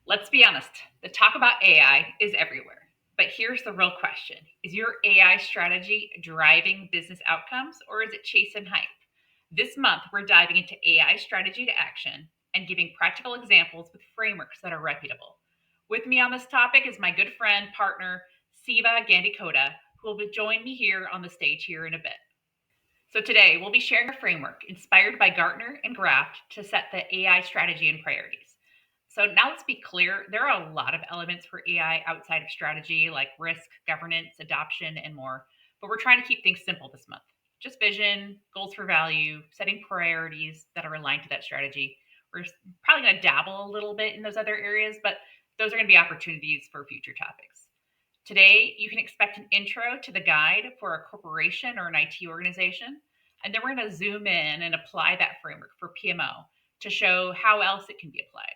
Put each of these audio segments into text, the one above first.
Let's be honest, the talk about AI is everywhere. But here's the real question. Is your AI strategy driving business outcomes or is it chasing hype? This month, we're diving into AI strategy to action and giving practical examples with frameworks that are reputable. With me on this topic is my good friend, partner, Siva Gandikota, who will join me here on the stage here in a bit. So today we'll be sharing a framework inspired by Gartner and Graft to set the AI strategy and priorities. So now let's be clear, there are a lot of elements for AI outside of strategy like risk, governance, adoption, and more. But we're trying to keep things simple this month. Just vision, goals for value, setting priorities that are aligned to that strategy. We're probably going to dabble a little bit in those other areas, but those are going to be opportunities for future topics. Today, you can expect an intro to the guide for a corporation or an IT organization, and then we're going to zoom in and apply that framework for PMO to show how else it can be applied.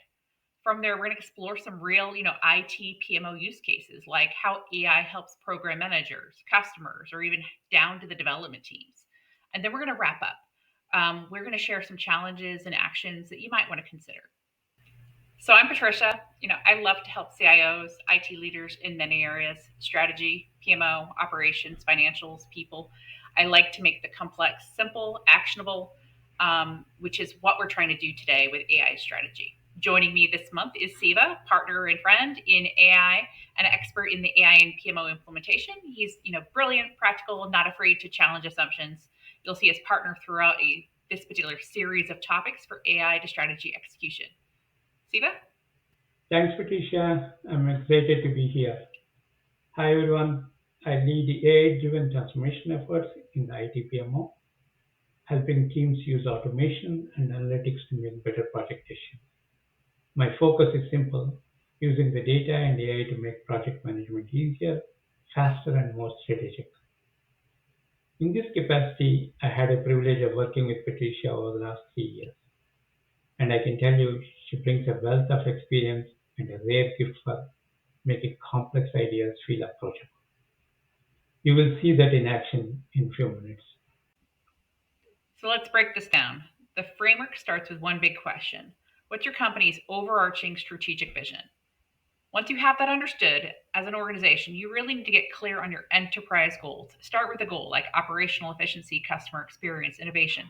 From there, we're going to explore some real, IT PMO use cases, like how AI helps program managers, customers, or even down to the development teams. And then we're going to wrap up. We're going to share some challenges and actions that you might want to consider. So I'm Patricia. I love to help CIOs, IT leaders in many areas, strategy, PMO, operations, financials, people. I like to make the complex simple, actionable, which is what we're trying to do today with AI strategy. Joining me this month is Siva, partner and friend in AI, and an expert in the AI and PMO implementation. He's, brilliant, practical, not afraid to challenge assumptions. You'll see his partner throughout this particular series of topics for AI to strategy execution. Siva? Thanks, Patricia. I'm excited to be here. Hi, everyone. I lead AI-driven transformation efforts in the IT PMO, helping teams use automation and analytics to make better project decisions. My focus is simple: using the data and AI to make project management easier, faster, and more strategic. In this capacity, I had a privilege of working with Patricia over the last 3 years, and I can tell you she brings a wealth of experience and a rare gift for making complex ideas feel approachable. You will see that in action in few minutes. So let's break this down. The framework starts with one big question. What's your company's overarching strategic vision? Once you have that understood, as an organization, you really need to get clear on your enterprise goals. Start with a goal like operational efficiency, customer experience, innovation.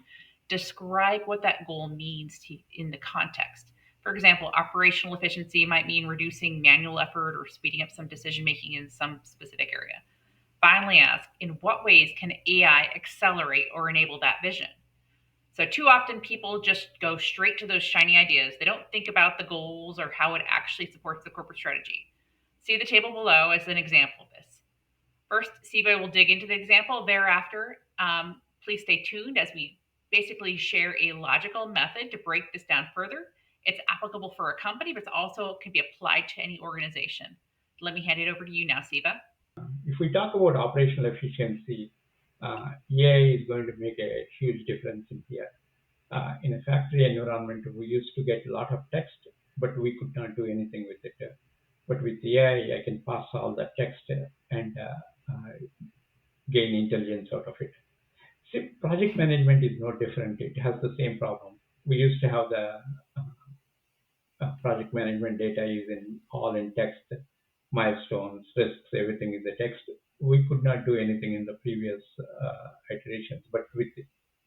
Describe what that goal means in the context. For example, operational efficiency might mean reducing manual effort or speeding up some decision making in some specific area. Finally, ask in what ways can AI accelerate or enable that vision? So, too often people just go straight to those shiny ideas. They don't think about the goals or how it actually supports the corporate strategy. See the table below as an example of this. First, Siva will dig into the example. Thereafter, please stay tuned as we basically share a logical method to break this down further. It's applicable for a company, but it also can be applied to any organization. Let me hand it over to you now, Siva. If we talk about operational efficiency, AI is going to make a huge difference in here. In a factory environment, we used to get a lot of text, but we could not do anything with it. But with AI, I can pass all that text and gain intelligence out of it. See, project management is no different. It has the same problem. We used to have the project management data is in all in text, milestones, risks, everything is the text. We could not do anything in the previous iterations, but with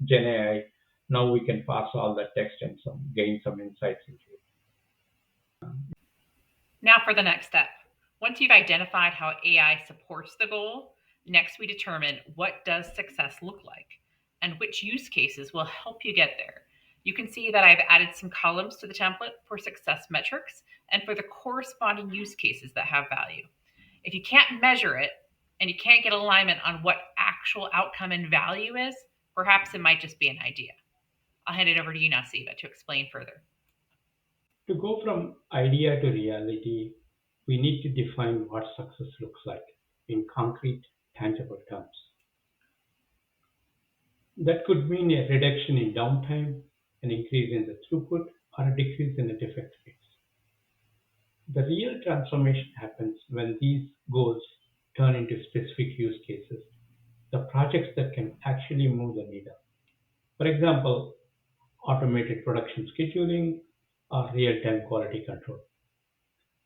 Gen AI, now we can pass all that text and gain some insights into it. Now for the next step. Once you've identified how AI supports the goal, next we determine what does success look like and which use cases will help you get there. You can see that I've added some columns to the template for success metrics and for the corresponding use cases that have value. If you can't measure it and you can't get alignment on what actual outcome and value is, perhaps it might just be an idea. I'll hand it over to you now, Siva, to explain further. To go from idea to reality, we need to define what success looks like in concrete, tangible terms. That could mean a reduction in downtime, an increase in the throughput, or a decrease in the defect rates. The real transformation happens when these goals turn into specific use cases, the projects that can actually move the needle. For example, automated production scheduling or real time quality control.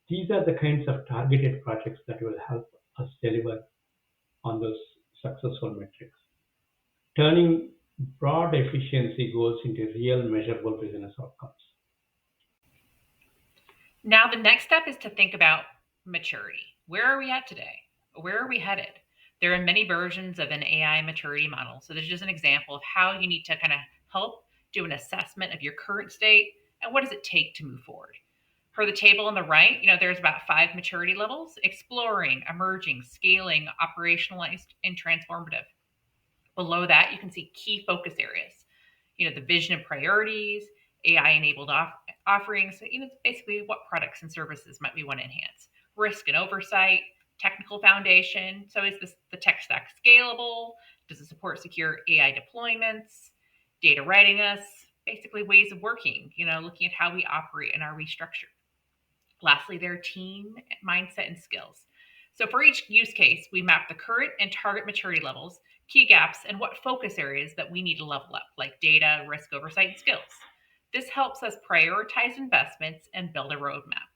These are the kinds of targeted projects that will help us deliver on those successful metrics, turning broad efficiency goals into real measurable business outcomes. Now, the next step is to think about maturity. Where are we at today? Where are we headed? There are many versions of an AI maturity model. So, this is just an example of how you need to kind of help do an assessment of your current state and what does it take to move forward. For the table on the right, there's about five maturity levels: exploring, emerging, scaling, operationalized, and transformative. Below that, you can see key focus areas. The vision and priorities, AI enabled offerings. So, basically what products and services might we want to enhance? Risk and oversight, technical foundation. So, is the tech stack scalable? Does it support secure AI deployments? Data readiness, basically ways of working, looking at how we operate and our restructure. Lastly, their team mindset and skills. So for each use case, we map the current and target maturity levels, key gaps, and what focus areas that we need to level up, like data, risk oversight, and skills. This helps us prioritize investments and build a roadmap.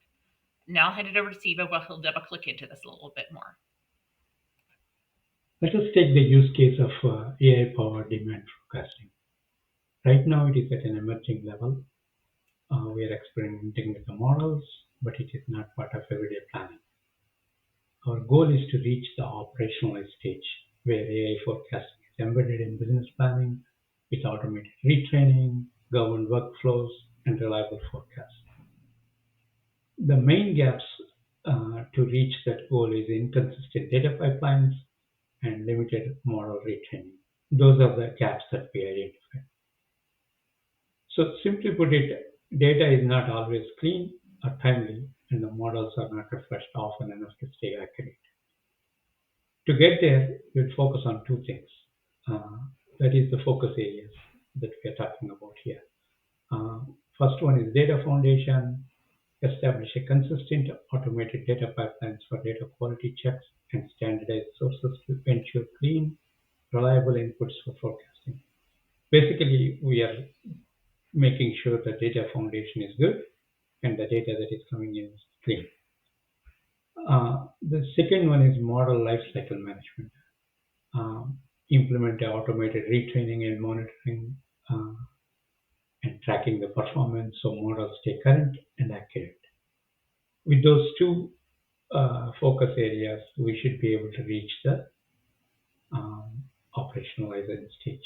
Now I'll hand it over to Siva, where he'll double click into this a little bit more. Let us take the use case of AI-powered demand forecasting. Right now, it is at an emerging level. We are experimenting with the models, but it is not part of everyday planning. Our goal is to reach the operationalized stage where AI forecasting is embedded in business planning with automated retraining, governed workflows, and reliable forecasts. The main gaps to reach that goal is inconsistent data pipelines and limited model retraining. Those are the gaps that we identified. So simply put it, data is not always clean or timely, and the models are not refreshed often enough to stay accurate. To get there, we'll focus on two things. Uh, that is the focus areas that we are talking about here. Uh, First one is data foundation. Establish a consistent automated data pipelines for data quality checks and standardized sources to ensure clean, reliable inputs for forecasting. Basically, we are making sure the data foundation is good and the data that is coming in is clean. The second one is model lifecycle management. Implement automated retraining and monitoring uh, and tracking the performance so models stay current and accurate. With those two focus areas, we should be able to reach the operationalization stage.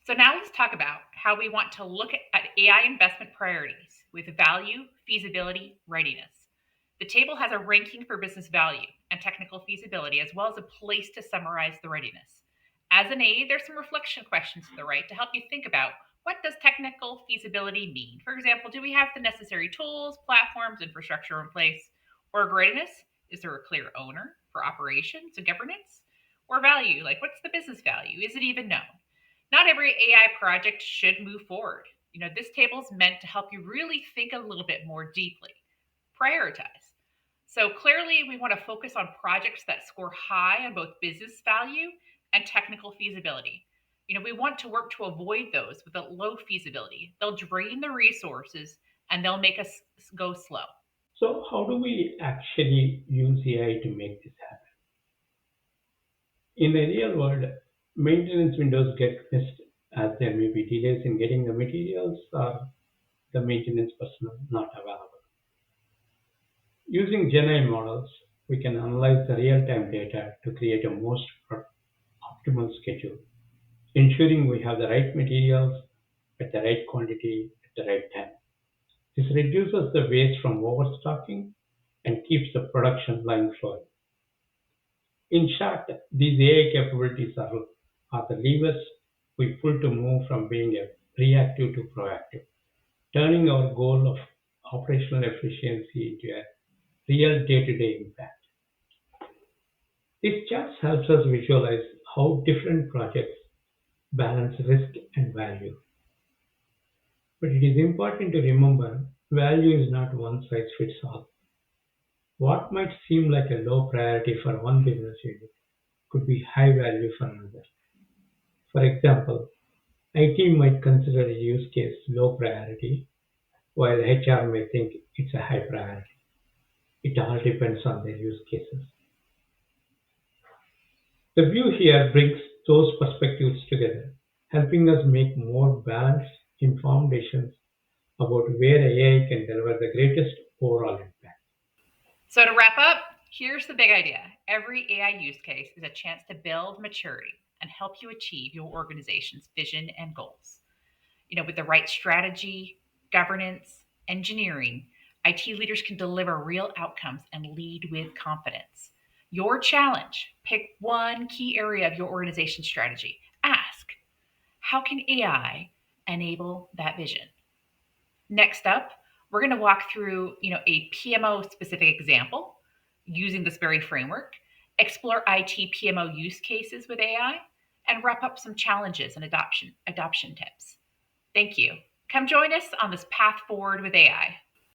So now let's talk about how we want to look at AI investment priorities with value, feasibility, readiness. The table has a ranking for business value and technical feasibility, as well as a place to summarize the readiness. As an A, there's some reflection questions to the right to help you think about what does technical feasibility mean? For example, do we have the necessary tools, platforms, infrastructure in place? Or readiness, is there a clear owner for operations and governance? Or value, like what's the business value? Is it even known? Not every AI project should move forward. This table is meant to help you really think a little bit more deeply, prioritize. So clearly, we want to focus on projects that score high on both business value and technical feasibility. We want to work to avoid those with a low feasibility. They'll drain the resources and they'll make us go slow. So, how do we actually use AI to make this happen? In the real world, maintenance windows get missed as there may be delays in getting the materials or the maintenance personnel not available. Using GenAI models, we can analyze the real-time data to create a most optimal schedule, ensuring we have the right materials at the right quantity at the right time. This reduces the waste from overstocking and keeps the production line flowing. In short, these AI capabilities are the levers we pull to move from being a reactive to proactive, turning our goal of operational efficiency into a real day-to-day impact. This chart helps us visualize how different projects balance risk and value. But it is important to remember value is not one size fits all. What might seem like a low priority for one business unit could be high value for another. For example, IT might consider a use case low priority, while HR may think it's a high priority. It all depends on their use cases. The view here brings those perspectives together, helping us make more balanced, informed decisions about where AI can deliver the greatest overall impact. So, to wrap up, here's the big idea: every AI use case is a chance to build maturity and help you achieve your organization's vision and goals. With the right strategy, governance, engineering, IT leaders can deliver real outcomes and lead with confidence. Your challenge: pick one key area of your organization strategy. Ask, how can AI enable that vision? Next up, we're going to walk through, a PMO specific example using this very framework, explore IT PMO use cases with AI, and wrap up some challenges and adoption tips. Thank you. Come join us on this path forward with AI.